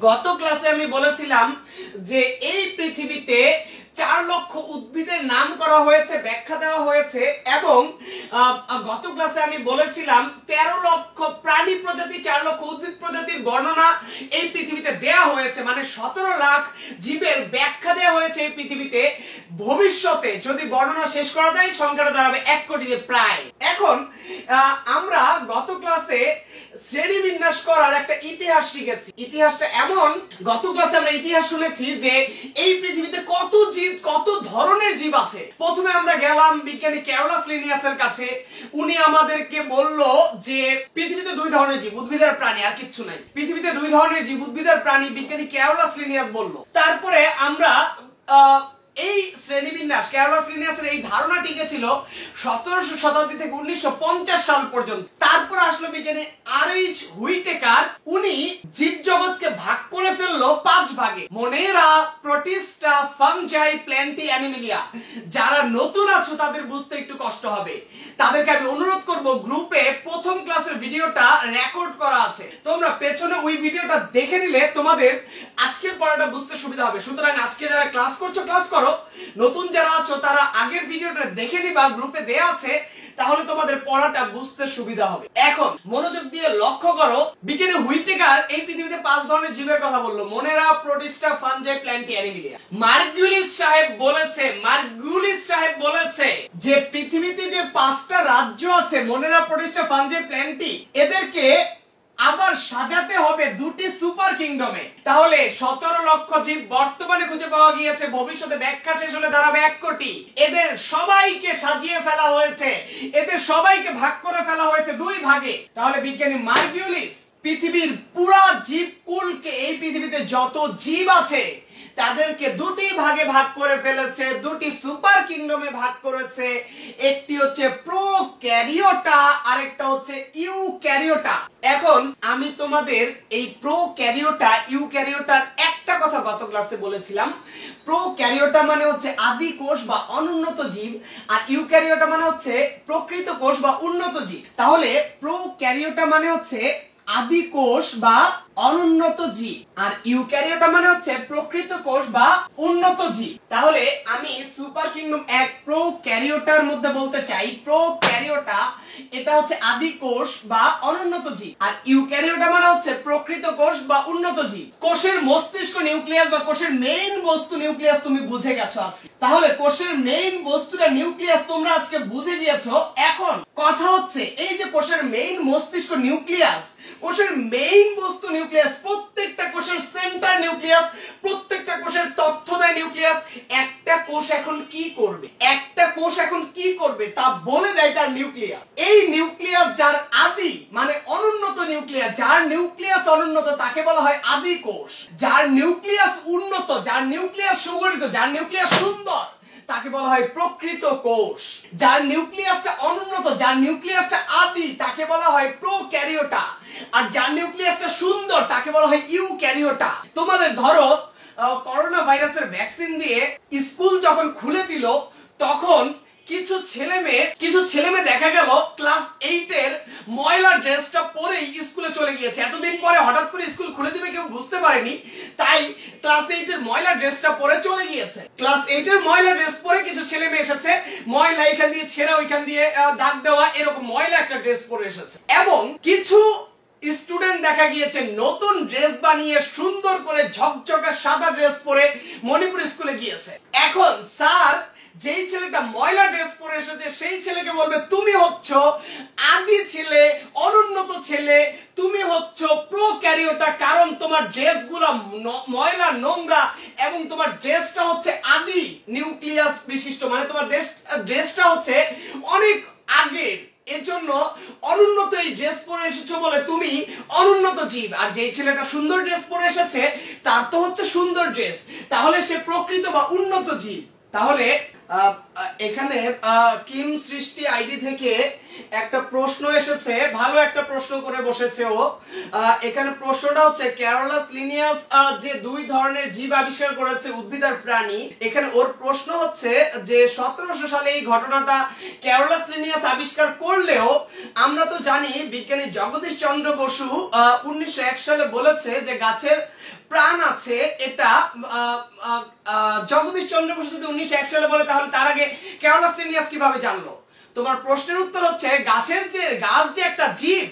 গত ক্লাসে আমি বলেছিলাম যে এই পৃথিবীতে 4 লক্ষ উদ্ভিদের নাম করা হয়েছে, ব্যাখ্যা দেওয়া হয়েছে এবং গত ক্লাসে আমি বলেছিলাম 13 লক্ষ প্রাণী প্রজাতি, 4 লক্ষ উদ্ভিদ প্রজাতির বর্ণনা এই পৃথিবীতে দেয়া হয়েছে, মানে 17 লাখ জীবের ব্যাখ্যা দেওয়া হয়েছে এই পৃথিবীতে। ভবিষ্যতে যদি বর্ণনা শেষ করা যায় সংখ্যাটা দাঁড়াবে 1 কোটিতে প্রায়। এখন আমরা গত ক্লাসে শ্রেণীবিন্যাস করার একটা ইতিহাস শিখেছি। ইতিহাসটা এমন, গত ক্লাসে আমরা ইতিহাস শুনেছি যে এই পৃথিবীতে কত জীব, কত ধরনের জীব আছে। প্রথমে আমরা গেলাম বিজ্ঞানী ক্যারোলাস লিনিয়াসের কাছে। উনি আমাদেরকে বলল যে পৃথিবীতে 2 ধরনের জীব, উদ্ভিদ আর প্রাণী, আর কিছু নাই। পৃথিবীতে 2 ধরনের জীব, উদ্ভিদ আর প্রাণী, বিজ্ঞানী ক্যারোলাস লিনিয়াস বলল। তারপরে আমরা এই শ্রেণীবিন্যাস ক্যারোলাস লিনিয়াসের এই ধারণা টিকেছিল 1700 শতাব্দী থেকে 1950 সাল পর্যন্ত। তারপর আসলো বিজ্ঞানী আরএইচ হুইটেকার। উনি জীবজগৎকে ভাগ করে ফেললো 5 ভাগে: মোনেরা, প্রোটিস্টা, ফাঙ্গাই, প্ল্যান্টি, অ্যানিমেলিয়া। যারা নতুন আছো তাদের বুঝতে একটু কষ্ট হবে, তাদেরকে আমি অনুরোধ করব গ্রুপে প্রথম ক্লাসের ভিডিওটা রেকর্ড করা আছে, তোমরা পেছনে ওই ভিডিওটা দেখে নিলে তোমাদের আজকের পড়াটা বুঝতে সুবিধা হবে। সুতরাং আজকে যারা ক্লাস করছো ক্লাস করো, নতুন যারা আছো তারা আগের ভিডিওটা দেখে নিবা, গ্রুপে দেয়া আছে, তাহলে তোমাদের পড়াটা বুঝতে সুবিধা হবে। এখন মনোযোগ দিয়ে লক্ষ্য করো, বিজ্ঞানী হুইটেকার এই পৃথিবীতে 5 ধরনের জীবের কথা বললো: মোনেরা, Protista, fungi, plenty, Animalia. Margulis সাহেব বলেছে যে পৃথিবীতে যে 5টা রাজ্য আছে, মোনেরা, প্রোটিস্টা, ফাঙ্গাই, প্ল্যান্টি, এদেরকে আবার সাজাতে হবে 2টি সুপার কিংডমে। তাহলে 17 লক্ষ জীব বর্তমানে খুঁজে পাওয়া গিয়েছে, ভবিষ্যতে ব্যাখ্যা শেষ হলে দাঁড়াবে 1 কোটি। এদের সবাইকে সাজিয়ে ফেলা হয়েছে, এদের সবাইকে ভাগ করে ফেলা হয়েছে 2 ভাগে। তাহলে বিজ্ঞানী মার্গুলিস পৃথিবীর পুরা জীবকুলকে, এই পৃথিবীতে যত জীব আছে তাদেরকে 2টি ভাগে ভাগ করে ফেলেছে, 2টি সুপার কিংডমে ভাগ করেছে। একটি হচ্ছে প্রোক্যারিওটা, আরেকটা হচ্ছে ইউক্যারিওটা। এখন আমি তোমাদের এই প্রোক্যারিওটা, ইউক্যারিওটার একটা কথা গত ক্লাসে বলেছিলাম। প্রোক্যারিওটা মানে হচ্ছে আদি কোষ বা অনুন্নত জীব, আর ইউক্যারিওটা মানে হচ্ছে প্রকৃত কোষ বা উন্নত জীব। তাহলে প্রোক্যারিওটা মানে হচ্ছে আদি কোষ বা অনুন্নত জীব, আর ইউক্যারিওটা মানে হচ্ছে প্রকৃত কোষ বা উন্নত জীব। তাহলে আমি সুপার কিংডম 1 প্রোক্যারিওটার মধ্যে বলতে চাই, প্রোক্যারিওটা এটা হচ্ছে আদি কোষ বা অনুন্নত জীব, আর ইউক্যারিওটা মানে হচ্ছে প্রকৃত কোষ বা উন্নত জীব। কোষের মস্তিষ্ক নিউক্লিয়াস বা কোষের মেইন বস্তু নিউক্লিয়াস তুমি বুঝে গেছো আজকে। তাহলে কোষের মেইন বস্তুটা নিউক্লিয়াস তোমরা আজকে বুঝে গিয়েছো। এখন কথা হচ্ছে এই যে কোষের মেইন মস্তিষ্ক নিউক্লিয়াস, কোষের মেইন বস্তু নিউক্লিয়াস, প্রত্যেকটা কোষের সেন্টার নিউক্লিয়াস, প্রত্যেকটা কোষের তথ্য দেয় নিউক্লিয়াস। একটা কোষ এখন কি করবে, একটা কোষ এখন কি করবে তা বলে দেয় তার নিউক্লিয়াস। এই নিউক্লিয়াস যার আদি মানে অনুন্নত নিউক্লিয়াস, যার নিউক্লিয়াস অনুন্নত তাকে বলা হয় আদি কোষ। যার নিউক্লিয়াস উন্নত, যার নিউক্লিয়াস সুগঠিত, যার নিউক্লিয়াস সুন্দর তাকে বলা হয় প্রকৃত কোষ। যার নিউক্লিয়াসটা অনুন্নত, যার নিউক্লিয়াসটা আদি তাকে বলা হয় প্রোক্যারিওটা, আর যার নিউক্লিয়াসটা সুন্দর তাকে বলা হয় ইউক্যারিওটা। তোমাদের ধরো করোনা ভাইরাসের ভ্যাকসিন দিয়ে স্কুল যখন খুলে দিল, তখন কিছু ছেলে মেয়ে দেখা গেল ক্লাস 8 এর ময়লা ড্রেসটা পরেই স্কুলে চলে গিয়েছে। এতদিন পরে হঠাৎ করে স্কুল খুলে দিবে কেউ বুঝতে পারেনি, তাই ক্লাস 8 এর ময়লা ড্রেসটা পরে চলে গিয়েছে। ক্লাস 8 এর ময়লা ড্রেস পরে কিছু ছেলে মেয়ে এসেছে, ময়লা এখান দিয়ে ছেঁড়া ওইখান দিয়ে দাগ দেওয়া, এরকম ময়লা একটা ড্রেস পরে এসেছে। এবং কিছু স্টুডেন্ট দেখা গিয়েছে নতুন ড্রেস বানিয়ে সুন্দর করে ঝকঝকে সাদা ড্রেস পরে মণিপুর স্কুলে গিয়েছে। এখন স্যার যেই ছেলেটা ময়লা ড্রেস পরে এসেছে সেই ছেলেকে বলবে, তুমি হচ্ছ আদি ছেলে, অনুন্নত ছেলে, তুমি হচ্ছ প্রোক্যারিওটা, কারণ তোমার ড্রেসগুলো ময়লা নোংরা এবং তোমার ড্রেসটা হচ্ছে আদি নিউক্লিয়াস বিশিষ্ট, মানে তোমার ড্রেসটা হচ্ছে অনেক আগের, এজন্য অনুন্নত এই ড্রেস পরে এসেছো বলে তুমি অনুন্নত জীব। আর যেই ছেলেটা সুন্দর ড্রেস পরে এসেছে তার তো হচ্ছে সুন্দর ড্রেস, তাহলে সে প্রকৃত বা উন্নত জীব। তাহলে এখানে কিম সৃষ্টি আইডি থেকে একটা প্রশ্ন এসেছে, ভালো একটা প্রশ্ন করে বসেছে ও। এখানে প্রশ্নটা হচ্ছে ক্যারোলাস লিনিয়াস যে দুই ধরনের জীব আবিষ্কার করেছে, উদ্ভিদ আর প্রাণী। এখানে ওর প্রশ্ন হচ্ছে যে 1700 সালে এই ঘটনাটা ক্যারোলাস লিনিয়াস আবিষ্কার করলেও আমরা তো জানি বিজ্ঞানী জগদীশ চন্দ্র বসু 1901 সালে বলেছে যে গাছের প্রাণ আছে। এটা জগদীশ চন্দ্র বসু যদি 1901 সালে বলে তাহলে তার আগে ক্যারোলাস লিনিয়াস কিভাবে জানলো? তোমার প্রশ্নের উত্তর হচ্ছে গাছ যে একটা জীব,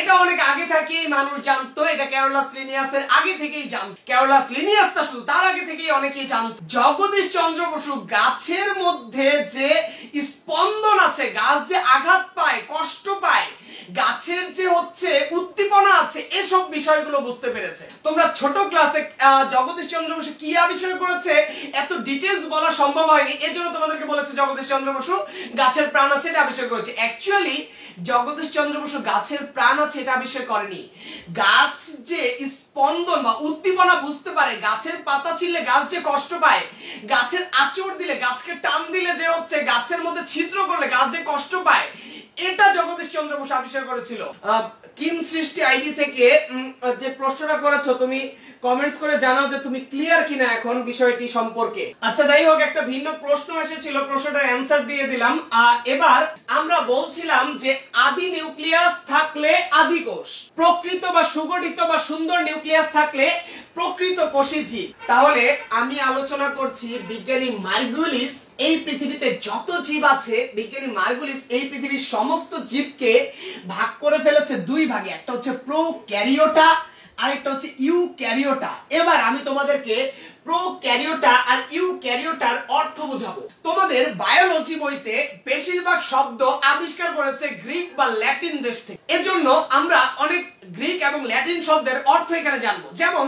এটা অনেক আগে থেকেই মানুষ জানতো। এটা ক্যারোলাস লিনিয়াসের আগে থেকেই জানতো। ক্যারোলাস লিনিয়াস তা শুধু তার আগে থেকেই অনেকেই জানতো। জগদীশ চন্দ্র বসু গাছের মধ্যে যে স্পন্দন আছে, গাছ যে আঘাত পায়, কষ্ট পায়, গাছের যে হচ্ছে উদ্দীপনা আছে, এসব বিষয়গুলো বুঝতে পেরেছে। তোমরা ছোট ক্লাসে জগদীশ চন্দ্র বসু কি আবিষ্কার করেছে এত ডিটেইলস বলা সম্ভব হয়নি, এজন্য তোমাদেরকে বলেছে জগদীশ চন্দ্র বসু গাছের প্রাণ আছে এটা আবিষ্কার করেছে। অ্যাকচুয়ালি জগদীশ চন্দ্র বসু গাছের প্রাণ আছে এটা আবিষ্কার করেনি। গাছ যে স্পন্দন বা উদ্দীপনা বুঝতে পারে, গাছের পাতা ছিঁড়লে গাছ যে কষ্ট পায়, গাছের আঁচড় দিলে, গাছকে টান দিলে যে হচ্ছে গাছের মধ্যে ছিদ্র করলে গাছ যে কষ্ট পায়, এটা জগদীশ চন্দ্র বসু আবিষ্কার করেছিল। কিম সৃষ্টি আইডি থেকে যে প্রশ্নটা করেছো তুমি কমেন্টস করে জানাও যে তুমি ক্লিয়ার কিনা এখন বিষয়টি সম্পর্কে। আচ্ছা যাই হোক, একটা ভিন্ন প্রশ্ন এসেছিল, প্রশ্নটার অ্যানসার দিয়ে দিলাম। এবার আমরা বলছিলাম যে আদি নিউক্লিয়াস থাকলে আদি কোষ, প্রকৃত বা সুগঠিত বা সুন্দর নিউক্লিয়াস থাকলে প্রকৃত কোষী জীব। তাহলে আমি আলোচনা করছি বিজ্ঞানী মার্গুলিস এই পৃথিবীতে যত জীব আছে, বিজ্ঞানী মার্গুলিস এই পৃথিবীর সমস্ত জীবকে ভাগ করে ফেলেছে দুই ভাগে। একটা হচ্ছে প্রোক্যারিওটা, আরেকটা হচ্ছে ইউক্যারিওটা। এবার আমি তোমাদেরকে প্রোক্যারিওটা আর ইউক্যারিওটার অর্থ বোঝাবো। তোমাদের বায়োলজি বইতে বেশিরভাগ শব্দ আবিষ্কার করেছে গ্রিক বা ল্যাটিন দেশ থেকে, এজন্য আমরা অনেক গ্রিক এবং ল্যাটিন শব্দের অর্থ এখানে জানবো। যেমন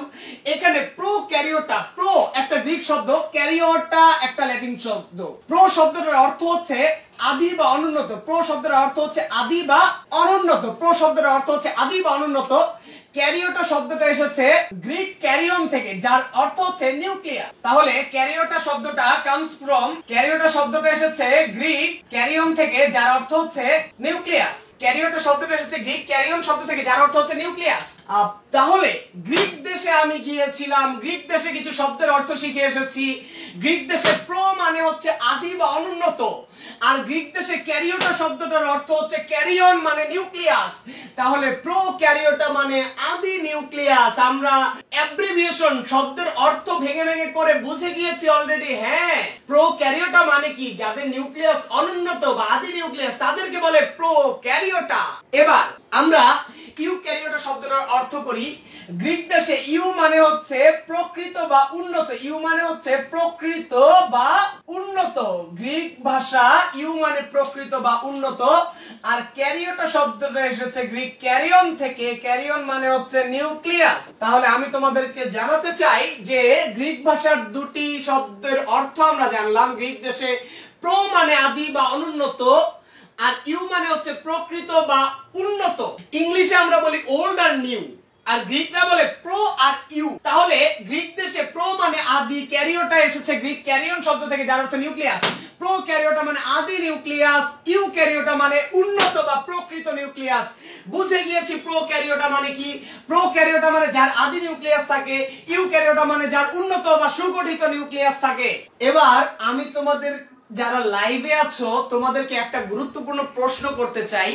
এখানে প্রোক্যারিওটা, প্রো একটা গ্রিক শব্দ, ক্যারিওটা একটা ল্যাটিন শব্দ। প্রো শব্দটার অর্থ হচ্ছে আদি বা অনুন্নত। প্রো শব্দের অর্থ হচ্ছে আদি বা অনুন্নত। প্রো শব্দের অর্থ হচ্ছে আদি বা অনুন্নত। ক্যারিওটা শব্দটা এসেছে গ্রিক ক্যারিয়ন থেকে, যার অর্থ হচ্ছে নিউক্লিয়াস। তাহলে ক্যারিওটা শব্দটা কামস ফ্রম, ক্যারিওটা শব্দটা এসেছে গ্রিক ক্যারিয়ন থেকে, যার অর্থ হচ্ছে নিউক্লিয়াস। ক্যারিওটা শব্দটা এসেছে গ্রিক ক্যারিয়ন শব্দ থেকে, যার অর্থ হচ্ছে নিউক্লিয়াস। তাহলে গ্রিক দেশে আমি গিয়েছিলাম, গ্রিক দেশে কিছু শব্দের অর্থ শিখে এসেছি। গ্রিক দেশে প্রো মানে হচ্ছে আদি বা অনুন্নত, আর গ্রিক দেশে ক্যারিওটা শব্দটার অর্থ হচ্ছে ক্যারিয়ন মানে নিউক্লিয়াস। তাহলে প্রো ক্যারিওটা মানে আদি নিউক্লিয়াস। আমরা অ্যাব্রিভিয়েশন শব্দের অর্থ ভেঙে ভেঙে করে বুঝে গিয়েছি অলরেডি। হ্যাঁ, প্রো ক্যারিওটা মানে কি, যাদের নিউক্লিয়াস অনুন্নত বা আদি নিউক্লিয়াস তাদেরকে বলে প্রো ক্যারিওটা। এবার আমরা ইউক্যারিওটা শব্দটার অর্থ করি। গ্রিক দেশে ইউ মানে হচ্ছে প্রকৃত বা উন্নত, ইউ মানে হচ্ছে প্রকৃত বা উন্নত। গ্রিক ভাষা ইউ মানে প্রকৃত বা উন্নত। আর ক্যারিওটা শব্দটা এসেছে গ্রিক ক্যারিয়ন থেকে, ক্যারিয়ন মানে হচ্ছে নিউক্লিয়াস। তাহলে আমি তোমাদেরকে জানাতে চাই যে গ্রিক ভাষার দুটি শব্দের অর্থ আমরা জানলাম। গ্রিক দেশে প্রো মানে আদি বা অনুন্নত, আর ইউ মানে হচ্ছে প্রকৃত বা উন্নত। ইংলিশে আমরা বলি ওল্ড আর নিউ, আর গ্রিকরা বলে প্রো আর ইউ। তাহলে গ্রিক দেশে প্রো মানে আদি, ক্যারিওটা এসেছে গ্রিক ক্যারিয়ন শব্দ থেকে, যার অর্থ নিউক্লিয়াস। প্রো ক্যারিওটা মানে আদি নিউক্লিয়াস, ইউ ক্যারিওটা মানে উন্নত বা প্রকৃত নিউক্লিয়াস। বুঝে গিয়েছি প্রো ক্যারিওটা মানে কি। প্রো ক্যারিওটা মানে যার আদি নিউক্লিয়াস থাকে, ইউ ক্যারিওটা মানে যার উন্নত বা সুগঠিত নিউক্লিয়াস থাকে। এবার আমি তোমাদের যারা লাইভে আছো তোমাদেরকে একটা গুরুত্বপূর্ণ প্রশ্ন করতে চাই।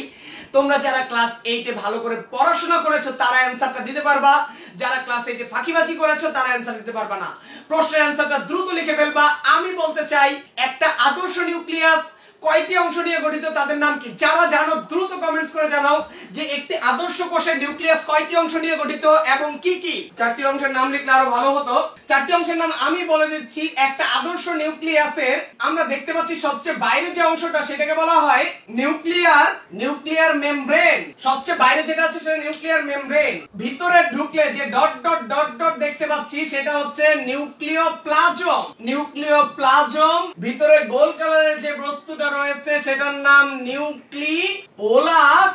তোমরা যারা ক্লাস 8 এ ভালো করে পড়াশোনা করেছো তারা অ্যানসারটা দিতে পারবা, যারা ক্লাস 8 এ ফাঁকিবাজি করেছো তারা অ্যানসার দিতে পারবা না। প্রশ্নের অ্যানসারটা দ্রুত লিখে ফেলবা। আমি বলতে চাই একটা আদর্শ নিউক্লিয়াস কয়টি অংশ নিয়ে গঠিত, তাদের নাম কি? যারা জানো দ্রুত কমেন্টস করে জানাও যে একটি আদর্শ কোষের নিউক্লিয়াস কয়টি অংশ নিয়ে গঠিত এবং কি কি। চারটি অংশের নাম লিখলে আরো ভালো হতো। চারটি অংশের নাম আমি বলে দিচ্ছি। একটা আদর্শ নিউক্লিয়াসের আমরা দেখতে পাচ্ছি সবচেয়ে বাইরে যে অংশটা সেটাকে বলা হয় নিউক্লিয়ার মেমব্রেন। সবচেয়ে বাইরে যেটা আছে সেটা নিউক্লিয়ার মেমব্রেন। ভিতরে ঢুকলে যে ডট ডট ডট ডট দেখতে পাচ্ছি সেটা হচ্ছে নিউক্লিওপ্লাজম। নিউক্লিওপ্লাজম ভিতরে গোল কালারের যে বস্তুটা রয়েছে সেটার নাম নিউক্লিওলাস,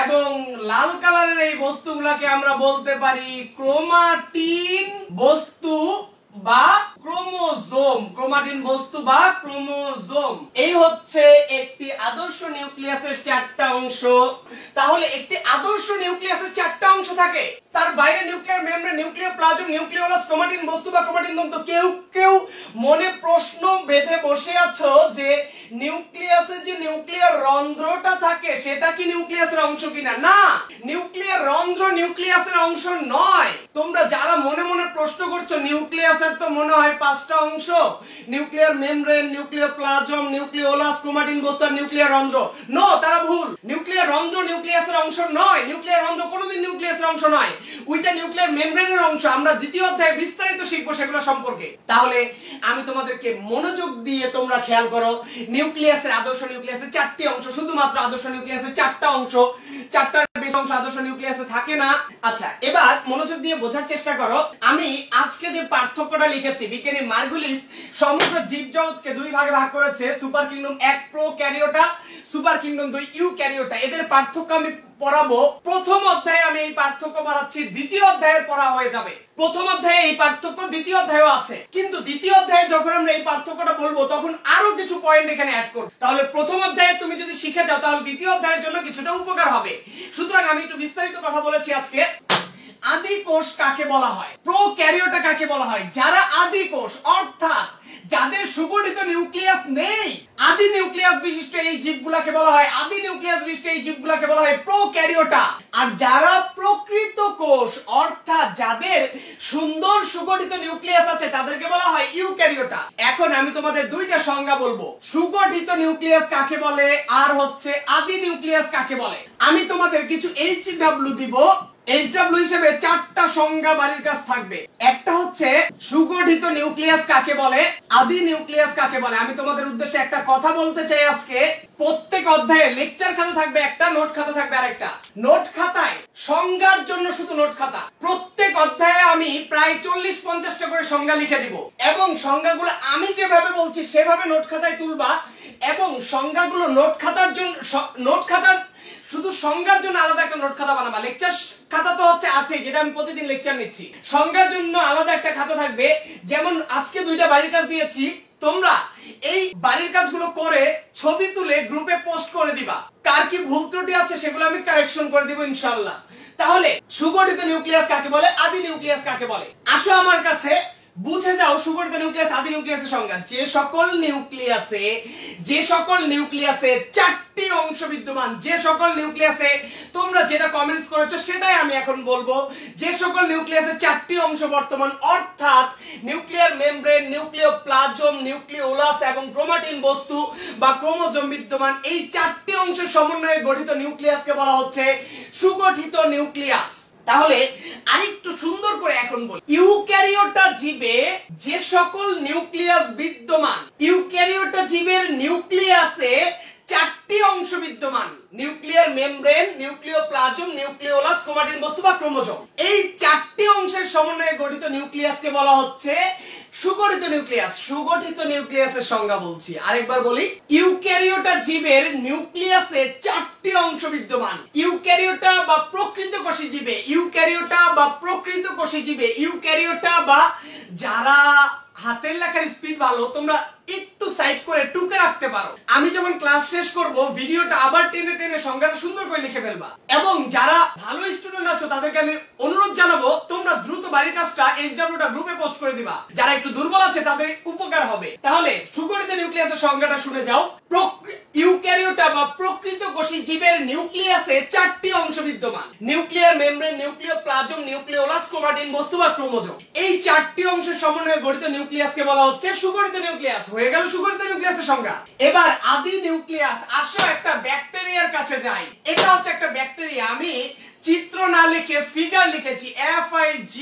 এবং লাল কালারের এই বস্তুগুলোকে আমরা বলতে পারি ক্রোমাটিন বস্তু বা ক্রোমোজোম, ক্রোমাটিন বস্তু বা ক্রোমোজোম। এই হচ্ছে একটি আদর্শ নিউক্লিয়াসের 4টা অংশ। তাহলে একটি আদর্শ নিউক্লিয়াসের 4টা অংশ থাকে, তার বাইরে nuclear membrane, nucleoplasm, nucleolus, chromatin বস্তু বা ক্রোমাটিন তন্তু। কেউ কেউ মনে প্রশ্ন বেঁধে বসে আছো যে নিউক্লিয়াসের যে নিউক্লিয়ার রন্ধ্রটা থাকে সেটা কি নিউক্লিয়াসের অংশ কিনা। না, নিউক্লিয়ার রন্ধ্র নিউক্লিয়াসের অংশ নয়। তোমরা যারা মনে মনে প্রশ্ন করছো নিউক্লিয়াসের তো মনে হয় 5টা অংশ, nuclear membrane, nucleoplasm, nucleolus, chromatin বস্তু আর নিউক্লিয়ার রন্ধ্র। নো, তারা ভুল। নিউক্লিয়ার রন্ধ্র নিউক্লিয়াসের অংশ নয়। নিউক্লিয়ার রন্ধ্র কোনোদিন নিউক্লিয়াসের অংশ নয়, ওইটা নিউক্লিয়ার মেমব্রেনের অংশ। আমরা দ্বিতীয় অধ্যায়ে বিস্তারিত শিখবো সেগুলো সম্পর্কে। তাহলে আমি তোমাদেরকে মনোযোগ দিয়ে তোমরা খেয়াল করো, নিউক্লিয়াসের আদর্শ নিউক্লিয়াসের 4টি অংশ, শুধুমাত্র আদর্শ নিউক্লিয়াসের 4টা অংশ, 4টার বেশি অংশ আদর্শ নিউক্লিয়াসে থাকে না। আচ্ছা, এবার মনোযোগ দিয়ে বোঝার চেষ্টা করো। আমি আজকে যে পার্থক্যটা লিখেছি, বিজ্ঞানী মার্গুলিস সমগ্র জীবজগৎকে 2 ভাগে ভাগ করেছে, super kingdom 1 prokaryota, super kingdom 2 Eukaryota. এদের পার্থক্য আমি পড়াবো। প্রথম অধ্যায়ে আমি এই পার্থক্য পড়াচ্ছি, দ্বিতীয় অধ্যায়ে পড়া হয়ে যাবে। প্রথম অধ্যায়ে এই পার্থক্য, দ্বিতীয় অধ্যায়েও আছে, কিন্তু দ্বিতীয় অধ্যায়ে যখন আমরা এই পার্থক্যটা বলবো তখন আরো কিছু পয়েন্ট এখানে অ্যাড করব। তাহলে প্রথম অধ্যায়ে তুমি যদি শিখে যাও তাহলে দ্বিতীয় অধ্যায়ের জন্য কিছুটা উপকার হবে। সুতরাং আমি একটু বিস্তারিত কথা বলেছি আজকে। আদি কোষ কাকে বলা হয়, প্রোক্যারিওটা কাকে বলা হয়? যারা আদি কোষ, অর্থাৎ যাদের সুগঠিত নিউক্লিয়াস নেই, আদি নিউক্লিয়াস বিশিষ্ট এই জীবগুলোকে বলা হয়, আদি নিউক্লিয়াস বিশিষ্ট এই জীবগুলোকে বলা হয় প্রোক্যারিওটা। আর যারা প্রকৃত কোষ, অর্থাৎ যাদের সুন্দর সুগঠিত নিউক্লিয়াস আছে, তাদেরকে বলা হয় ইউক্যারিওটা। এখন আমি তোমাদের 2টা সংজ্ঞা বলবো, সুগঠিত নিউক্লিয়াস কাকে বলে আর হচ্ছে আদি নিউক্লিয়াস কাকে বলে। আমি তোমাদের কিছু HW দিব, HW হিসেবে 4টা সংজ্ঞা বাড়ির কাছে থাকবে। একটা হচ্ছে সুগঠিত নিউক্লিয়াস কাকে বলে, আদি নিউক্লিয়াস কাকে বলে। আমি তোমাদের উদ্দেশ্যে একটা কথা বলতে চাই আজকে। প্রত্যেক অধ্যায়ে লেকচার খাতা থাকবে একটা, নোট খাতা থাকবে আরেকটা। নোট খাতায় সংজ্ঞার জন্য শুধু নোট খাতা, প্রত্যেক অধ্যায়ে আমি প্রায় 40-50টা করে সংজ্ঞা লিখে দিব, এবং সংজ্ঞাগুলো আমি যেভাবে বলছি সেভাবে নোট খাতায় তুলবা, এবং সংজ্ঞাগুলো নোট খাতার জন্য, নোট খাতার শুধু সংজ্ঞার জন্য আলাদা একটা নোট খাতা বানাবা। লেকচার খাতা তো আছে, যেটা আমি প্রতিদিন লেকচার নিচ্ছি। সংজ্ঞার জন্য আলাদা একটা খাতা থাকবে। যেমন আজকে 2টা বাড়ির কাজ দিয়েছি, তোমরা এই বাড়ির কাজগুলো করে ছবি তুলে গ্রুপে পোস্ট করে দিবা। কার কি ভুল ত্রুটি আছে সেগুলো আমি কারেকশন করে দিব ইনশাআল্লাহ। তাহলে সুগঠিত নিউক্লিয়াস কাকে বলে, আদি নিউক্লিয়াস কাকে বলে, আসো আমার কাছে বুঝে যাও সুগঠিত নিউক্লিয়াস, আদি নিউক্লিয়াসের সংজ্ঞা। যে সকল নিউক্লিয়াসে 4টি অংশ বিদ্যমান, যে সকল নিউক্লিয়াসে তোমরা যেটা কমেন্টস করেছো সেটাই আমি এখন বলবো, যে সকল নিউক্লিয়াসে 4টি অংশ বর্তমান, অর্থাৎ নিউক্লিয়ার মেমব্রেন, নিউক্লিওপ্লাজম, নিউক্লিওলাস এবং ক্রোমাটিন বস্তু বা ক্রোমোজোম বিদ্যমান, এই 4টি অংশের সমন্বয়ে গঠিত নিউক্লিয়াসকে বলা হচ্ছে সুগঠিত নিউক্লিয়াস। তাহলে আরেকটু সুন্দর করে এখন বলি, ইউক্যারিওটা জীবে যে সকল নিউক্লিয়াস বিদ্যমান, ইউক্যারিওটা জীবের নিউক্লিয়াসে 4টি অংশ বিদ্যমান, nuclear membrane, nucleoplasm, nucleolus, chromatin বস্তু বা ক্রোমোজোম। এই 4টি অংশের সমন্বয়ে গঠিত নিউক্লিয়াসকে বলা হচ্ছে সুগঠিত নিউক্লিয়াস। সুগঠিত নিউক্লিয়াসের সংজ্ঞা বলছি, আরেকবার বলি, ইউক্যারিওটা জীবের নিউক্লিয়াসে 4টি অংশ বিদ্যমান। ইউক্যারিওটা বা প্রকৃত কোষী জীবে, ইউক্যারিওটা বা প্রকৃত কোষী জীবে, ইউক্যারিওটা বা যারা হাতের লেখার স্পিড ভালো, তোমরা একটু সাইড করে টুকে রাখতে পারো। আমি যখন ক্লাস শেষ করব ভিডিওটা আবার টেনে টেনে সংজ্ঞাটা সুন্দর করে লিখে ফেলবা। এবং যারা ভালো স্টুডেন্ট আছো তাদেরকে আমি অনুরোধ জানাবো, তোমরা দ্রুত বাড়ির কাজটা HWটা গ্রুপে পোস্ট করে দিবা। যারা একটু দুর্বল আছে তাদের উপকার হবে। তাহলে সুগঠিত নিউক্লিয়াসের সংজ্ঞাটা শুনে যাও। ইউক্যারিওটা বা প্রকৃত কোষী জীবের নিউক্লিয়াসে 4টি অংশ বিদ্যমান, nuclear membrane, nucleoplasm, nucleolus, chromatin বস্তু বা ক্রোমোজোম। এই 4টি অংশের সমন্বয়ে গঠিত নিউক্লিয়াসকে বলা হচ্ছে সুগঠিত নিউক্লিয়াস। হয়ে গেল সুগঠিত নিউক্লিয়াসের সংজ্ঞা। এবার আদি নিউক্লিয়াস। আসো একটা ব্যাকটেরিয়ার কাছে যাই। এটা হচ্ছে একটা ব্যাকটেরিয়া। আমি চিত্র না লিখে ফিগার লিখেছি, FIG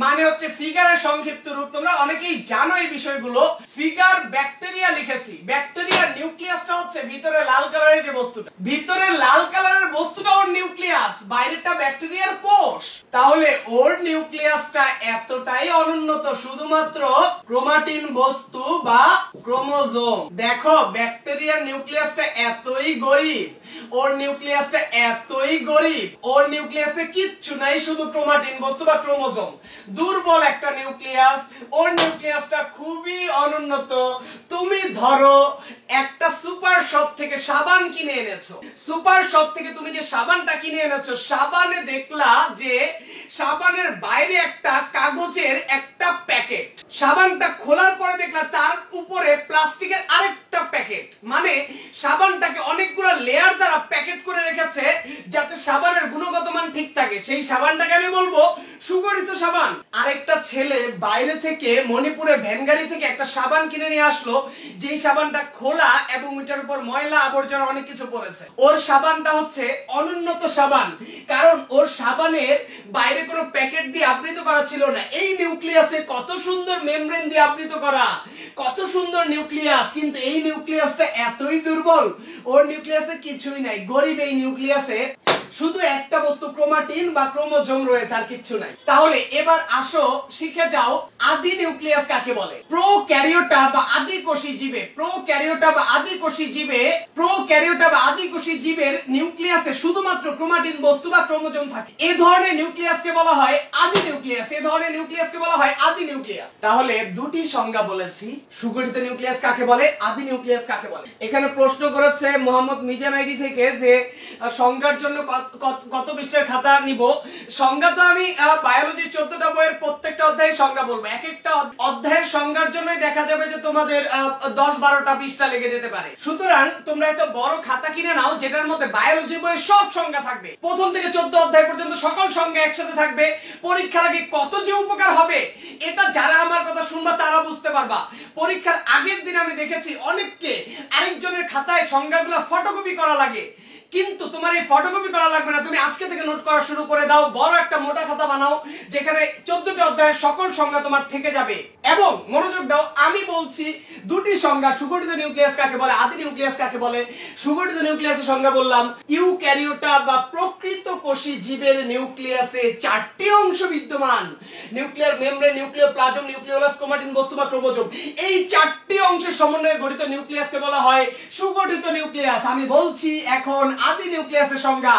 মানে হচ্ছে ফিগারের সংক্ষিপ্ত রূপ। তোমরা অনেকেই জানো এই বিষয়গুলো। ফিগার ব্যাকটেরিয়া লিখেছি। ব্যাকটেরিয়ার নিউক্লিয়াসটা হচ্ছে ভিতরে লাল কালারের যে বস্তুটা, ভিতরে লাল কালারের বস্তুটা ওর নিউক্লিয়াস, বাইরেটা ব্যাকটেরিয়ার কোষ। তাহলে ওর নিউক্লিয়াসটা এতটাই অনুন্নত, শুধুমাত্র ক্রোমাটিন বস্তু বা ক্রোমোজোম। দেখো ব্যাকটেরিয়ার নিউক্লিয়াসটা এতই গরিব, ওর নিউক্লিয়াসটা এতই গরিব, ওর নিউক্লিয়াসে কিচ্ছু নাই, শুধু ক্রোমাটিন বস্তু বা ক্রোমোজোম। দুর্বল একটা নিউক্লিয়াস, ওর নিউক্লিয়াসটা খুবই অনুন্নত। তুমি ধরো একটা সুপার শপ থেকে সাবান কিনে এনেছো, সুপার শপ থেকে তুমি যে সাবানটা কিনে এনেছো, সাবানে দেখলা যে সাবানের বাইরে একটা কাগজের একটা প্যাকেট, সাবানটা খোলার পরে দেখলা তার উপরে প্লাস্টিকের আরেকটা প্যাকেট, মানে সাবানটাকে অনেকগুলো লেয়ার দ্বারা প্যাকেট করে রেখেছে যাতে সাবানের গুণগত মান ঠিক থাকে। সেই সাবানটাকে আমি বলবো সুগঠিত সাবান। আরেকটা ছেলে বাইরে থেকে মণিপুরে ভ্যানগাড়ি থেকে একটা সাবান কিনে নিয়ে আসলো, যেই সাবানটা খোলা এবং ওইটার উপর ময়লা আবর্জনা অনেক কিছু পড়েছে। ওর সাবানটা হচ্ছে অনুন্নত সাবান, কারণ ওর সাবানের বাইরে কোনো প্যাকেট দিয়ে আবৃত করা ছিল না। এই নিউক্লিয়াসে কত সুন্দর মেমব্রেন দিয়ে আবৃত করা, কত সুন্দর নিউক্লিয়াস, কিন্তু এই নিউক্লিয়াসটা এতই দুর্বল, ওর নিউক্লিয়াসে কিছুই নাই, গরিব এই নিউক্লিয়াসে শুধু একটা বস্তু ক্রোমাটিন বা ক্রোমোজোম রয়েছে, আর কিচ্ছু নাই। তাহলে এবার আসো শিখে যাও আদি নিউক্লিয়াস কাকে বলে। প্রোক্যারিওটা বা আদিকোষী জীবে, প্রোক্যারিওটা বা আদিকোষী জীবে, প্রোক্যারিওটা বা আদিকোষী জীবের নিউক্লিয়াসে শুধুমাত্র ক্রোমাটিন বস্তু বা ক্রোমোজোম থাকে। এই ধরনের নিউক্লিয়াসকে বলা হয় আদি নিউক্লিয়াস, এই ধরনের নিউক্লিয়াসকে বলা হয় আদি নিউক্লিয়াস। তাহলে দুটি সংজ্ঞা বলেছি, সুগঠিত নিউক্লিয়াস কাকে বলে, আদি নিউক্লিয়াস কাকে বলে। এখানে প্রশ্ন করেছে মোহাম্মদ মিজান আইডি থেকে যে সংজ্ঞার জন্য কত পৃষ্ঠার খাতা নিব। সংজ্ঞা তো আমি বায়োলজির 14টা বইয়ের প্রত্যেকটা অধ্যায়ে সংজ্ঞা বলবো। এক একটা অধ্যায়ের সংজ্ঞার জন্যই দেখা যাবে যে তোমাদের 10-12টা পৃষ্ঠা লেগে যেতে পারে। সুতরাং তোমরা একটা বড় খাতা কিনে নাও যেটার মধ্যে বায়োলজি বইয়ের সব সংজ্ঞা থাকবে, প্রথম থেকে 14 অধ্যায় পর্যন্ত সকল সংজ্ঞা একসাথে থাকবে। পরীক্ষার আগে কত যে উপকার হবে এটা যারা আমার কথা শুনবা তারা বুঝতে পারবা। পরীক্ষার আগের দিন আমি দেখেছি অনেককে আরেকজনের খাতায় সংজ্ঞাগুলো ফটোকপি করা লাগে, কিন্তু তোমার এই ফটোকপি করা লাগবে না, তুমি আজকে থেকে নোট করা শুরু করে দাও। বড় একটা মোটা খাতা বানাও যেখানে 14টা অধ্যায়ের সকল সংজ্ঞা তোমার থেকে যাবে। এবং মনোযোগ দাও, আমি বলছি দুটি সংজ্ঞা, সুগঠিত নিউক্লিয়াস কাকে বলে, আদি নিউক্লিয়াস কাকে বলে। সুগঠিত নিউক্লিয়াসের সংজ্ঞা বললাম, ইউক্যারিওটা বা প্রকৃত কোষী জীবের নিউক্লিয়াসে 4টি অংশ বিদ্যমান, nuclear membrane, nucleoplasm, nucleolus, chromatin বস্তু বা ক্রোমোজোম। এই 4টি অংশের সমন্বয়ে গঠিত নিউক্লিয়াসকে বলা হয় সুগঠিত নিউক্লিয়াস। আমি বলছি এখন আদি নিউক্লিয়াসের সংজ্ঞা।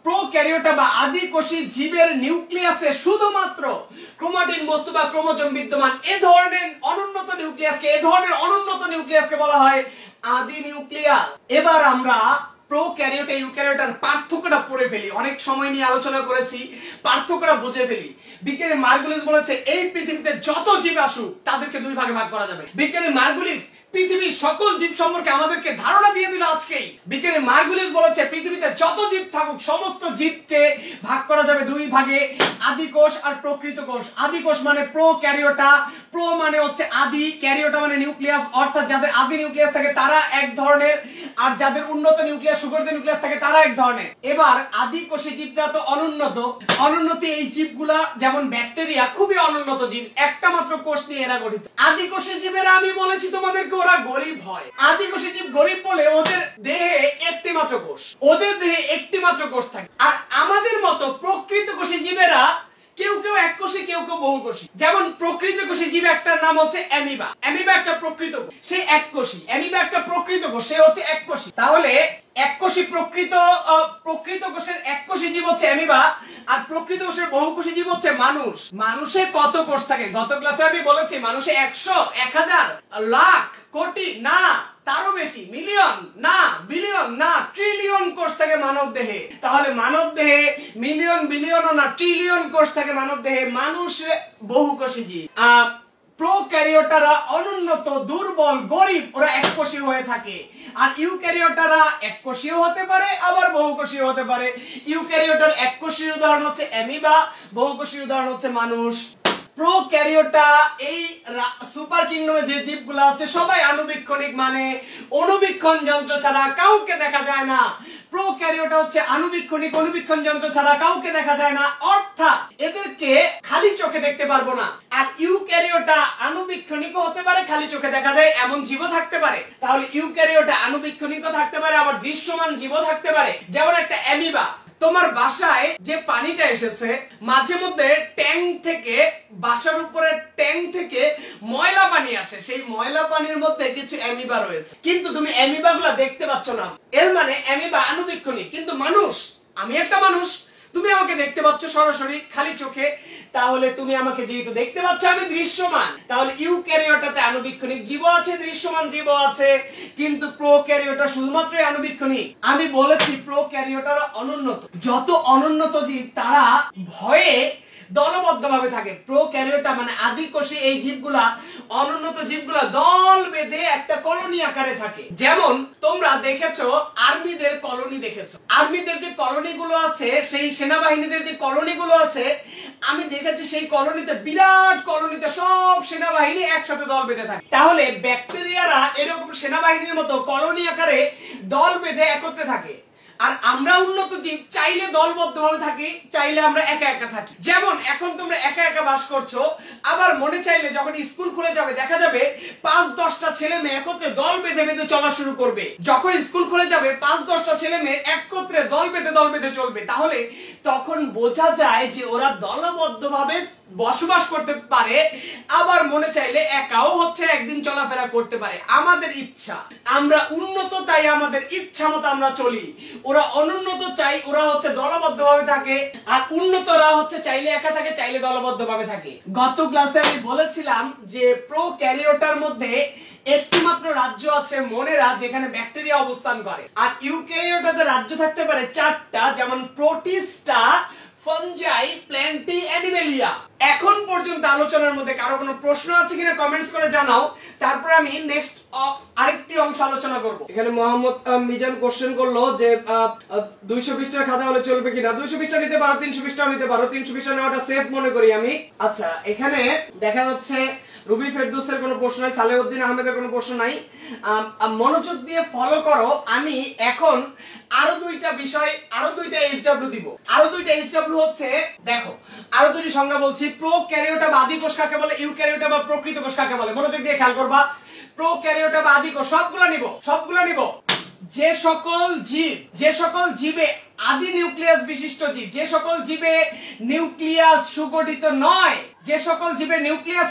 প্রোক্যারিওটা বা আদি কোষী জীবের নিউক্লিয়াসে শুধুমাত্র ক্রোমাটিন বস্তু বা ক্রোমোজোম বিদ্যমান। এই ধরনের অনুন্নত নিউক্লিয়াসকে বলা হয় আদি নিউক্লিয়াস। এবার আমরা প্রোক্যারিওটা ইউক্যারিওটার পার্থক্যটা পড়ে ফেলি, অনেক সময় নিয়ে আলোচনা করেছি, পার্থক্যটা বুঝে ফেলি। বিজ্ঞানী মার্গুলিস বলেছে এই পৃথিবীতে যত জীব আসুক তাদেরকে দুই ভাগে ভাগ করা যাবে। বিজ্ঞানী মার্গুলিস পৃথিবীর সকল জীব সম্পর্কে আমাদেরকে ধারণা দিয়ে দিল আজকেই। বিজ্ঞানী মার্গুলিস বলেছে পৃথিবীতে যত জীব থাকুক সমস্ত জীবকে ভাগ করা যাবে দুই ভাগে, আদি কোষ আর প্রকৃত কোষ। আদি কোষ মানে প্রোক্যারিওটা, প্রো মানে হচ্ছে আদি, ক্যারিওটা মানে নিউক্লিয়াস, অর্থাৎ যাদের আদি নিউক্লিয়াস থাকে তারা এক ধরনের, আর যাদের উন্নত নিউক্লিয়াস সুগঠিত নিউক্লিয়াস থাকে তারা এক ধরনের। এবার আদি কোষী জীবটা তো অনুন্নত, অনুন্নত এই জীবগুলা যেমন ব্যাকটেরিয়া খুবই অনুন্নত জীব, একটা মাত্র কোষ নিয়ে এরা গঠিত। আদি কোষী জীবেরা আমি বলেছি তোমাদেরকে ওরা গরিব হয়। আদি কোষী জীব গরিব বলে ওদের দেহে একটি মাত্র কোষ, ওদের দেহে একটি মাত্র কোষ থাকে। আর আমাদের মতো প্রকৃত কোষী জীবেরা কেউ কেউ এক কোষী, কেউ কেউ বহু কোষী। যেমন প্রকৃত কোষী জীব একটার নাম হচ্ছে অ্যামিবা, অ্যামিবা একটা প্রকৃত কোষ, সে এক কোষী। অ্যামিবা একটা প্রকৃত কোষ, সে হচ্ছে এক কোষী। তাহলে এক কোষী প্রকৃত কোষের এক কোষী জীব হচ্ছে অ্যামিবা, আর প্রকৃত কোষের বহু কোষী জীব হচ্ছে মানুষ। মানুষে কত কোষ থাকে? গত ক্লাসে আমি বলেছি মানুষে 100, 1000, লাখ, কোটি না, তারও বেশি, মিলিয়ন না, বিলিয়ন না, ট্রিলিয়ন কোষ থাকে মানব দেহে। তাহলে মানব দেহে মিলিয়ন, বিলিয়নও না, ট্রিলিয়ন কোষ থাকে মানব দেহে। মানুষ বহুকোষী জীব। প্রোক্যারিওটারা অনুন্নত, দুর্বল, গরিব, ওরা এককোষী হয়ে থাকে। আর ইউক্যারিওটারা এককোষীও হতে পারে আবার বহুকোষীও হতে পারে। ইউক্যারিওটার এককোষীর উদাহরণ হচ্ছে অ্যামিবা, বহুকোষীর উদাহরণ হচ্ছে মানুষ। প্রোক্যারিওটা এই সুপার কিংডমে যে জীবগুলো আছে সবাই আণুবীক্ষণিক, মানে অনুবীক্ষণ যন্ত্র ছাড়া কাউকে দেখা যায় না। প্রোক্যারিওটা হচ্ছে আণুবীক্ষণিক, অনুবীক্ষণ যন্ত্র ছাড়া কাউকে দেখা যায় না, অর্থাৎ এদেরকে খালি চোখে দেখতে পারবো না। আর ইউক্যারিওটা আনুবীক্ষণিকও হতে পারে, খালি চোখে দেখা যায় এমন জীবও থাকতে পারে। তাহলে ইউক্যারিওটা আনুবীক্ষণিকও থাকতে পারে, আবার দৃশ্যমান জীবও থাকতে পারে। যেমন একটা অ্যামিবা, তোমার বাসায় যে পানিটা এসেছে মাঝে মধ্যে ট্যাঙ্ক থেকে, বাসার উপরে ট্যাঙ্ক থেকে ময়লা পানি আসে, সেই ময়লা পানির মধ্যে কিছু অ্যামিবা রয়েছে, কিন্তু তুমি অ্যামিবা গুলা দেখতে পাচ্ছ না। এর মানে অ্যামিবা আনুবীক্ষণিক। কিন্তু মানুষ, আমি একটা মানুষ, তুমি আমাকে দেখতে পাচ্ছ সরাসরি খালি চোখে, তাহলে তুমি আমাকে যেহেতু দেখতে পাচ্ছ আমি দৃশ্যমান, তাহলে ইউক্যারিওটাতে আনুবীক্ষণিক জীব আছে, দৃশ্যমান জীব আছে, কিন্তু প্রোক্যারিওটা শুধুমাত্র আনুবীক্ষণিক। আমি বলেছি প্রোক্যারিওটার অনুন্নত, যত অনুন্নত জীব তারা ভয়ে দলবদ্ধভাবে থাকে। প্রোক্যারিওটা মানে আদিকোষী এই জীবগুলা, অনুন্নত জীবগুলা দল বেঁধে একটা কলোনি আকারে থাকে। যেমন তোমরা দেখেছো আর্মিদের কলোনি দেখেছো, আর্মিদের যে কলোনি গুলো আছে, সেই সেনাবাহিনীদের যে কলোনি গুলো আছে, আমি দেখেছি সেই কলোনিতে, বিরাট কলোনিতে সব সেনাবাহিনী একসাথে দল বেঁধে থাকে। তাহলে ব্যাকটেরিয়ারা এরকম সেনাবাহিনীর মতো কলোনি আকারে দল বেঁধে একত্রে থাকে। আর আমরা উন্নত জীব চাইলে দলবদ্ধভাবে থাকি, চাইলে আমরা একা একা থাকি। যেমন এখন তোমরা একা একা বাস করছো, আবার মনে চাইলে যখন স্কুল খুলে যাবে দেখা যাবে 5-10টা ছেলে মেয়ে একত্রে দল বেঁধে বেঁধে চলা শুরু করবে। যখন স্কুল খুলে যাবে 5-10টা ছেলে মেয়ে একত্রে দল বেঁধে চলবে। তাহলে তখন বোঝা যায় যে ওরা দলবদ্ধভাবে বসবাস করতে পারে, আবার মনে চাইলে একাও হচ্ছে একদিন চলাফেরা করতে পারে। আমাদের ইচ্ছা, আমরা উন্নত তাই আমাদের ইচ্ছা মতো আমরা চলি। ওরা অনুন্নত চাই, ওরা হচ্ছে দলবদ্ধভাবে থাকে, আর উন্নতরা হচ্ছে চাইলে একা থাকে, চাইলে দলবদ্ধভাবে থাকে। গত ক্লাসে আমি বলেছিলাম যে প্রোক্যারিওটার মধ্যে একটি মাত্র রাজ্য আছে মনেরা, যেখানে ব্যাকটেরিয়া অবস্থান করে। আর ইউক্যারিওটাতে রাজ্য থাকতে পারে 4টা, যেমন প্রোটিস্টা, ফাঞ্জাই, প্ল্যান্টি, অ্যানিমেলিয়া। এখন পর্যন্ত আলোচনার মধ্যে কারো কোনো প্রশ্ন আছে কিনা কমেন্টস করে জানাও, তারপর আমি নেক্সট আরেকটি অংশ আলোচনা করব। এখানে মোহাম্মদ মিজান কোশ্চেন করলো যে 200 পৃষ্ঠার খাতা হলে চলবে কিনা। 200 পৃষ্ঠা নিতে পারো, 300 পৃষ্ঠা নিতে পারো, 300 পৃষ্ঠা নেওয়াটা সেফ মনে করি আমি। আচ্ছা, এখানে দেখা যাচ্ছে রুবি ফেরদৌসের কোনো প্রশ্ন নাই, সালেউদ্দিন আহমেদের কোনো প্রশ্ন নাই। মনোযোগ দিয়ে ফলো করো। আমি এখন আরো দুইটা বিষয়, আরো দুইটা এইচডব্লিউ দিব। আরো দুইটা এইচডব্লিউ হচ্ছে, দেখো আরো দুটি সংজ্ঞা বলছি। প্রোক্যারিওটা বা আদিকোষ কাকে বলে, ইউক্যারিওটা বা প্রকৃত কোষ কাকে বলে। মনোযোগ দিয়ে খেয়াল করবা। প্রোক্যারিওটা বা আদিকোষ, সবগুলা নিব। যে সকল জীবে আদি নিউক্লিয়াস বিশিষ্ট জীব, যে সকল জীবে নিউক্লিয়াস সুগঠিত নয়, যে সকল জীবে নিউক্লিয়াস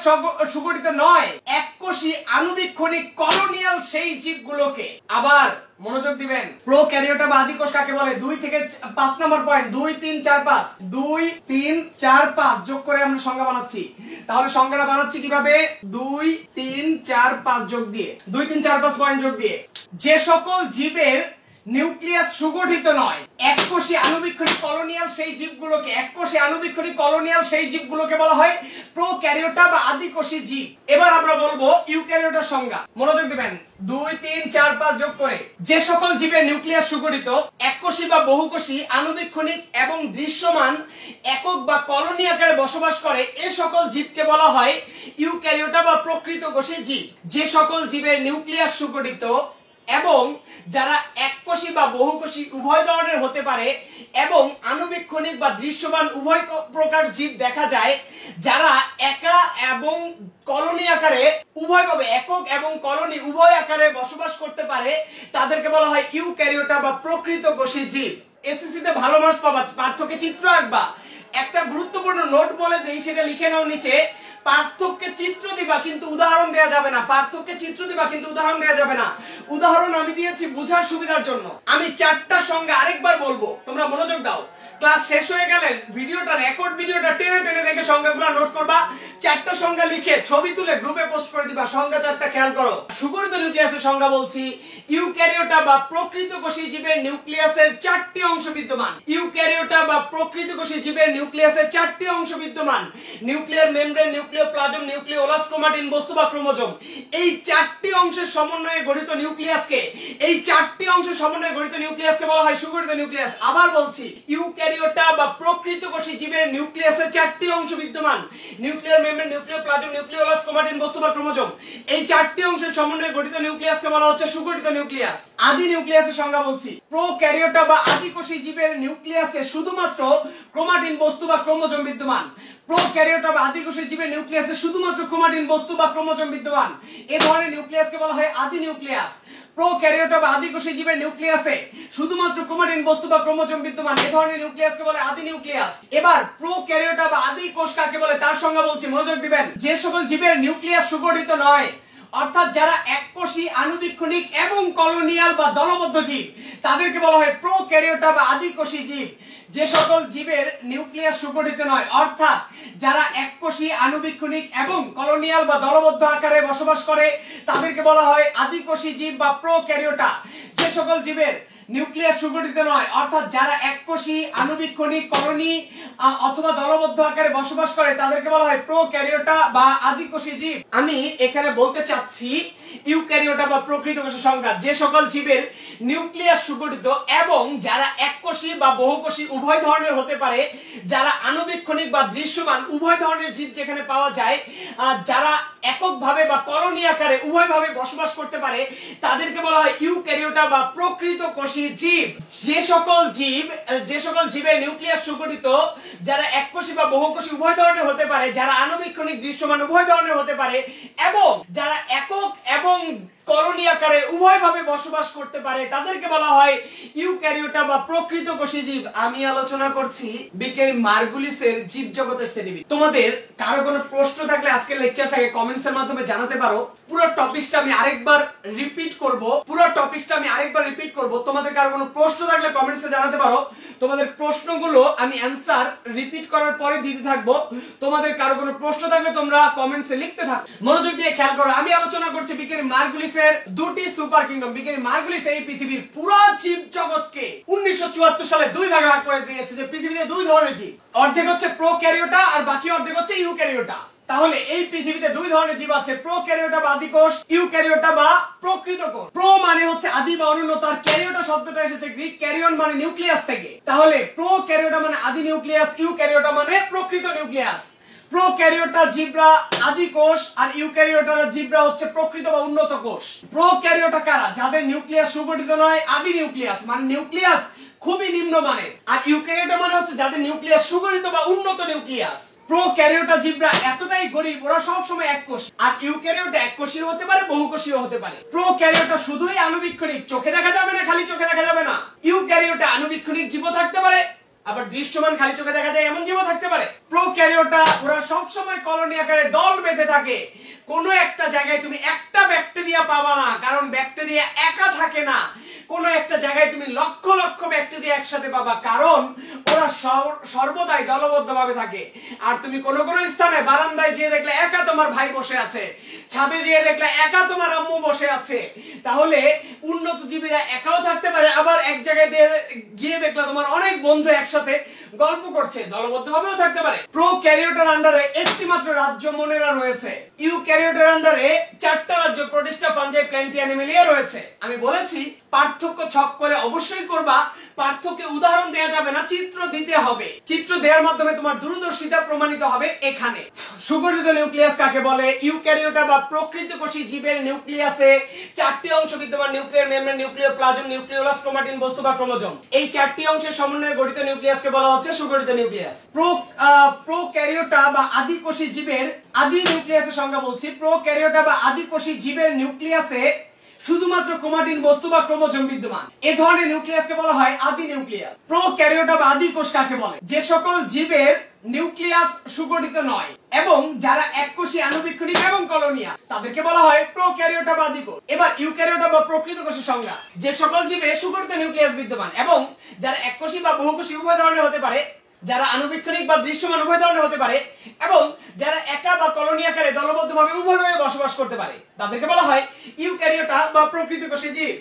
সুগঠিত নয়, এককোষী আণুবীক্ষণিক কলোনিয়াল সেই জীবগুলোকে। আবার মনোযোগ দিবেন, প্রোক্যারিওটা বা আদিকোষ কাকে বলে। 2 থেকে 5 নম্বর পয়েন্ট, 2, 3, 4, 5, 2, 3, 4, 5 যোগ করে আমরা সংজ্ঞা বানাচ্ছি। তাহলে সংজ্ঞাটা বানাচ্ছি কিভাবে? 2, 3, 4, 5 যোগ দিয়ে, 2, 3, 4, 5 পয়েন্ট যোগ দিয়ে। যে সকল জীবের নিউক্লিয়াস সুগঠিত নয়, এককোষী আণুবীক্ষণিক কলোনিয়াল সেই জীবগুলোকে, এককোষী আণুবীক্ষণিক কলোনিয়াল সেই জীবগুলোকে বলা হয় প্রোক্যারিওটা বা আদিকোষী জীব। এবার আমরা বলবো ইউক্যারিওটার সংজ্ঞা। মনোযোগ দিবেন, 2, 3, 4, 5 যোগ করে। যে সকল জীবের নিউক্লিয়াস সুগঠিত, এককোষী বা বহুকোষী, আণুবীক্ষণিক এবং দৃশ্যমান একক বা কলোনি আকারে বসবাস করে, এ সকল জীবকে বলা হয় ইউক্যারিওটা বা প্রকৃত কোষী জীব। যে সকল জীবের নিউক্লিয়াস সুগঠিত এবং যারা এককোষী বা বহুকোষী উভয় ধরনের হতে পারে, এবং আণুবীক্ষণিক বা দৃশ্যমান উভয় প্রকার জীব দেখা যায়, যারা একা এবং কলোনি আকারে উভয় পাবে, একক এবং কলোনি উভয় আকারে বসবাস করতে পারে, তাদেরকে বলা হয় ইউক্যারিওটা বা প্রকৃত কোষী জীব। এসএসসি তে ভালো মার্কস পাবা, পার্থক্যে চিত্র আঁকবা। একটা গুরুত্বপূর্ণ নোট বলে দেই, সেটা লিখে নাও নিচে। পার্থক্যে চিত্র দিবা কিন্তু উদাহরণ দেয়া যাবে না। পার্থক্যে চিত্র দিবা কিন্তু উদাহরণ দেয়া যাবে না। উদাহরণ আমি দিয়েছি বোঝার সুবিধার জন্য। আমি 4টা সংজ্ঞা আরেকবার বলবো, তোমরা মনোযোগ দাও। ক্লাস শেষ হয়ে গেলে ভিডিওটা, রেকর্ড ভিডিওটা টেনে টেনে দেখে সংজ্ঞাগুলো নোট করবা। 4টা সংজ্ঞা লিখে ছবি তুলে গ্রুপে পোস্ট করে দিবা। সংজ্ঞা 4টা খেয়াল করো। সুগঠিত নিউক্লিয়াসের সংজ্ঞা বলছি, ইউক্যারিওটা বা প্রকৃত কোষী জীবের নিউক্লিয়াসের 4টি অংশ বিদ্যমান। ইউক্যারিওটা বা প্রকৃত কোষী জীবের নিউক্লিয়াসের 4টি অংশ বিদ্যমান। Nuclear membrane, nucleoplasm, nucleolus, chromatin বস্তু বা ক্রোমোজোম। এই 4টি অংশের সমন্বয়ে গঠিত নিউক্লিয়াসকে, এই 4টি অংশের সমন্বয়ে গঠিত নিউক্লিয়াসকে বলা হয় সুগঠিত নিউক্লিয়াস। আবার বলছি, ইউক্যারিওটা বা প্রকৃত কোষী জীবের নিউক্লিয়াসের 4টি অংশ বিদ্যমান। Nuclear membrane, nucleoplasm, nucleolus, chromatin বস্তু বা ক্রোমোজোম, এই চারটি অংশের সমন্বয়ে গঠিত নিউক্লিয়াসকে বলা হচ্ছে সুগঠিত নিউক্লিয়াস। আদি নিউক্লিয়াসের সংজ্ঞা বলছি, প্রোক্যারিওটা বা আদিকোষী জীবের নিউক্লিয়াসে শুধুমাত্র ক্রোমাটিন বস্তু বা ক্রোমোজোম বিদ্যমান। প্রোক্যারিওটা বা আদিকোষী জীবের নিউক্লিয়াসে শুধুমাত্র ক্রোমাটিন বস্তু বা ক্রোমোজোম বিদ্যমান, এই ধরনের নিউক্লিয়াসকে বলা হয় আদি নিউক্লিয়াস। প্রোক্যারিওটা বা আদিকোষী জীবের নিউক্লিয়াসে শুধুমাত্র ক্রোমাটিন বস্তু বা ক্রোমোজোম বিদ্যমান, এই ধরনের নিউক্লিয়াসকে বলে আদি নিউক্লিয়াস। এবার প্রোক্যারিওটা বা আদি কোষ কাকে বলে তার সংজ্ঞা বলছি, মনোযোগ দিবেন। যে সকল জীবের নিউক্লিয়াস সুগঠিত নয়, অর্থাৎ যারা এককোষী, আণুবীক্ষণিক এবং কলোনিয়াল বা দলবদ্ধ জীব, তাদেরকে বলা হয় প্রোক্যারিওটা বা আদিকোষী জীব। যে সকল জীবের নিউক্লিয়াস সুগঠিত নয়, অর্থাৎ যারা এককোষী, আণুবীক্ষণিক এবং কলোনিয়াল বা দলবদ্ধ আকারে বসবাস করে, তাদেরকে বলা হয় আদিকোষী জীব বা প্রোক্যারিওটা। যে সকল জীবের নিউক্লিয়াস সুগঠিত নয়, অর্থাৎ যারা এককোষী, আণুবীক্ষণিক, কলোনি অথবা দলবদ্ধ আকারে বসবাস করে, তাদেরকে বলা হয় প্রোক্যারিওটা বা আদিকোষী জীব। আমি এখানে বলতে চাচ্ছি ইউক্যারিওটা বা প্রকৃত কোষের সংজ্ঞা, যে সকল জীবের নিউক্লিয়াস সুগঠিত এবং যারা এককোষী বা বহুকোষী উভয় ধরনের হতে পারে, যারা আণুবীক্ষণিক বা দৃশ্যমান উভয় ধরনের জীব যেখানে পাওয়া যায়, যারা এককভাবে বা কলোনি আকারে উভয়ভাবে বসবাস করতে পারে, তাদেরকে বলা হয় ইউক্যারিওটা বা প্রকৃত কোষী জীব। যে সকল জীবের নিউক্লিয়াস সুগঠিত, যারা এককোষী বা বহুকোষী উভয় ধরনের হতে পারে, যারা আণুবীক্ষণিক দৃশ্যমান উভয় ধরনের হতে পারে এবং যারা একক এবং কলোনি আকারে উভয়ভাবে বসবাস করতে পারে, তাদেরকে বলা হয় ইউক্যারিওটা বা প্রকৃত কোষী জীব। আমি আলোচনা করছি বিজ্ঞানী মার্গুলিসের জীব জগতের শ্রেণীবিভাগ। তোমাদের কারো কোনো প্রশ্ন থাকলে আজকের লেকচার থেকে কমেন্টস এর মাধ্যমে জানাতে পারো। পুরো টপিকটা আমি আরেকবার রিপিট করব। তোমাদের কারো কোনো প্রশ্ন থাকলে কমেন্টসে জানাতে পারো। তোমাদের প্রশ্নগুলো আমি অ্যানসার রিপিট করার পরে দিতে থাকবো। তোমাদের কারো কোনো প্রশ্ন থাকলে তোমরা কমেন্টসে লিখতে থাকো। মনোযোগ দিয়ে খেয়াল করো, আমি আলোচনা করছি বিজ্ঞানী মার্গুলিসের দুটি সুপার কিংডম। বিজ্ঞানী মার্গুলিস এই পৃথিবীর পুরো জীব জগৎকে 1974 সালে দুই ভাগে ভাগ করে দিয়েছে, যে পৃথিবীতে দুই ধরনের জীব, অর্ধেক হচ্ছে প্রোক্যারিওটা আর বাকি অর্ধেক হচ্ছে ইউক্যারিওটা। তাহলে এই পৃথিবীতে দুই ধরনের জীব আছে, প্রোক্যারিওটা বা আদি কোষ, ইউক্যারিওটা বা প্রকৃত কোষ। প্রো মানে হচ্ছে আদি বা অনন্য, তার ক্যারিওটা শব্দটা এসেছে গ্রিক ক্যারিয়ন মানে নিউক্লিয়াস থেকে। তাহলে প্রোক্যারিওটা মানে আদি নিউক্লিয়াস, ইউক্যারিওটা মানে প্রকৃত নিউক্লিয়াস। প্রোক্যারিওটা জীবরা আদি কোষ আর ইউক্যারিওটা জীবরা হচ্ছে প্রকৃত বা উন্নত কোষ। প্রোক্যারিওটা কারা? যাদের নিউক্লিয়াস সুগঠিত নয়, আদি নিউক্লিয়াস মানে নিউক্লিয়াস খুবই নিম্নমানের। আর ইউক্যারিওটা মানে হচ্ছে যাদের নিউক্লিয়াস সুগঠিত বা উন্নত নিউক্লিয়াস। প্রোক্যারিওটা জীবরা এতটাই গরিব, ওরা সব সময় এককোষী। আর ইউক্যারিওটা এককোষীও হতে পারে, বহুকোষীও হতে পারে। প্রোক্যারিওটা শুধুই আণুবীক্ষণিক, চোখে দেখা যাবে না, খালি চোখে দেখা যাবে না। ইউক্যারিওটা আণুবীক্ষণিক জীবও থাকতে পারে, আবার দৃশ্যমান খালি চোখে দেখা যায় এমন জীবও থাকতে পারে। প্রোক্যারিওটা ওরা সব সময় কলোনি আকারে দল বেঁধে থাকে। কোনো একটা জায়গায় তুমি একটা ব্যাকটেরিয়া পাবা না, কারণ ব্যাকটেরিয়া একা থাকে না। কোন একটা জায়গায় তুমি লক্ষ লক্ষ ব্যাকটেরিয়া একসাথে পাবা, কারণ ওরা সর্বদাই দলবদ্ধভাবে থাকে। আর তুমি কোন কোন স্থানে বারান্দায় যেয়ে দেখলে একা তোমার ভাই বসে আছে, ছাদে যেয়ে দেখলে একা তোমার আম্মু বসে আছে। তাহলে উন্নত জীবীরা একাও থাকতে পারে, আবার এক জায়গায় গিয়ে দেখলে তোমার অনেক বন্ধু একসাথে গল্প করছে, দলবদ্ধভাবেও থাকতে পারে। প্রোক্যারিওটার আন্ডারে একটি মাত্র রাজ্য মনেরা রয়েছে। ইউক্যারিওটার আন্ডারে 4টা রাজ্য প্রোটিস্টা, ফাঞ্জাই, প্ল্যান্টি, অ্যানিমেলিয়া রয়েছে। আমি বলেছি পার্থক্য ছক করে অবশ্যই করবা, পার্থক্যে উদাহরণ দেয়া যাবে না, চিত্র দিতে হবে। চিত্র দেওয়ার মাধ্যমে তোমার দূরদর্শিতা প্রমাণিত হবে। এখানে সুগঠিত নিউক্লিয়াস কাকে বলে? ইউক্যারিওটা বা প্রকৃত কোষী জীবের নিউক্লিয়াসে 4টি অংশ বিদ্যমান, nuclear membrane, nucleoplasm, nucleolus, chromatin বস্তু বা ক্রোমোজোম। এই 4টি অংশের সমন্বয়ে গঠিত নিউক্লিয়াসকে বলা হচ্ছে সুগঠিত নিউক্লিয়াস। প্রোক্যারিওটা বা আদি কোষী জীবের আদি নিউক্লিয়াসের সংজ্ঞা বলছি। প্রোক্যারিওটা বা আদি কোষী জীবের নিউক্লিয়াসে শুধুমাত্র ক্রোমাটিন বস্তু বা ক্রোমোজোম বিদ্যমান, এই ধরনের নিউক্লিয়াসকে বলা হয় আদি নিউক্লিয়াস। প্রোক্যারিওটা বা আদি কোষ কাকে বলে? যে সকল জীবের নিউক্লিয়াস সুগঠিত নয় এবং যারা এককোষী, আণুবীক্ষণিক এবং কলোনিয়া, তাদেরকে বলা হয় প্রোক্যারিওটা বা আদি কোষ। এবার ইউক্যারিওটা বা প্রকৃত কোষের সংজ্ঞা, যে সকল জীবে সুগঠিত নিউক্লিয়াস বিদ্যমান এবং যারা এককোষী বা বহুকোষী উভয় ধরনের হতে পারে, যারা আণুবীক্ষণিক বা দৃশ্যমান উভয় ধরনের হতে পারে এবং যারা একা বা কলোনি আকারে দলবদ্ধভাবে উভয়ভাবে বসবাস করতে পারে, তাদেরকে বলা হয় ইউক্যারিওটা বা প্রকৃত কোষী জীব।